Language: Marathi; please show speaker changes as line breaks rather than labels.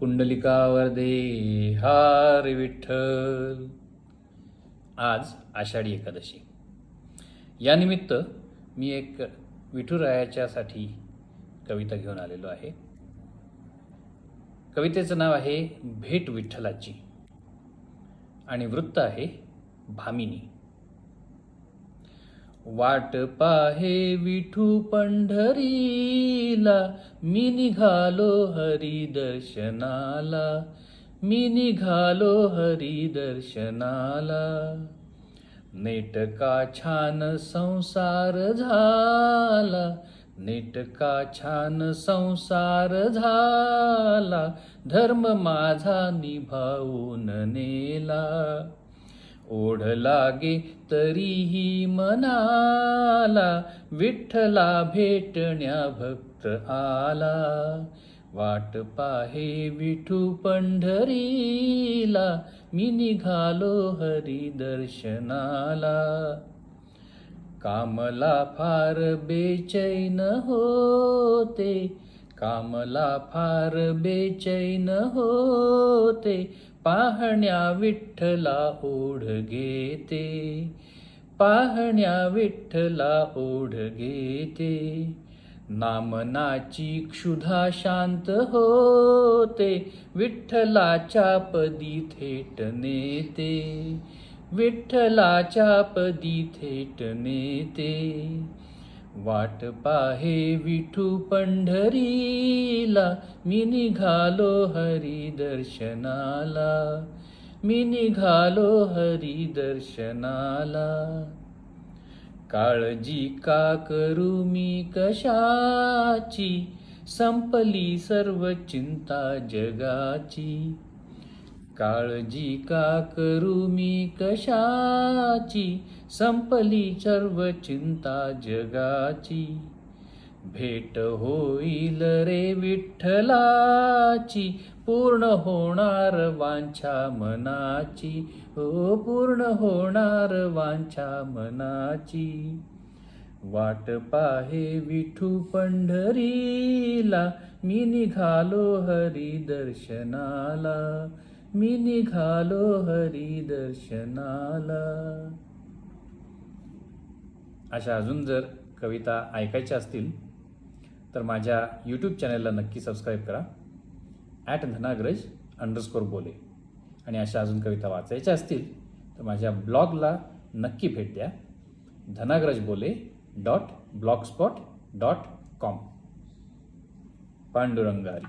कुंडलिकावर दे हार विठ्ठल. आज आषाढी एकादशी. यानिमित्त मी एक विठुरायाच्यासाठी कविता घेऊन आलेलो आहे. कवितेचं नाव आहे भेट विठ्ठलाची आणि वृत्त आहे भामिनी. वाट पाहे विठू पंढरीला, मी निघालो हरी दर्शनाला, मी निघालो हरी दर्शनाला. नेटका छान संसार झाला, नेटका छान संसार झाला, धर्म माझा निभावून नेला. ओढ लागे तरीही मनाला, विठ्ठला भेटण्या भक्त आला. वाट पाहे विठू पंढरीला, मी निघालो हरी दर्शनाला. कामला फार बेचैन होते, कामला फार बेचैन होते, पाहण्या विठ्ठला ओढ घेते, पाहण्या विठ्ठला ओढ घेते. नामनाची क्षुधा शांत होते, विठ्ठलाच्या पदी थेट नेते, विठ्ठलाच्या पदी थेट नेते. वाट पाहे विठू पंढरीला, मी निघालो हरी दर्शनाला, मी निघालो हरी दर्शनाला. काळजी का करू मी कशाची, संपली सर्व चिंता जगाची. काळजी का करू मी कशाची, संपली सर्व चिंता जगाची. भेट होईल रे विठ्ठलाची, पूर्ण होणार वांछा मनाची, हो पूर्ण होणार वांछा मनाची. वाट पाहे विठू पंढरीला, मी निघालो हरी दर्शनाला, मी निघालो हरी दर्शनाला. अशा अजून जर कविता ऐकायच्या असतील तर माझ्या यूट्यूब चॅनलला नक्की सबस्क्राईब करा, @धनाग्रज_बोले. आणि अशा अजून कविता वाचायच्या असतील तर माझ्या ब्लॉगला नक्की भेट द्या, dhanagrajbole.blogspot.com. पांडुरंग हरी.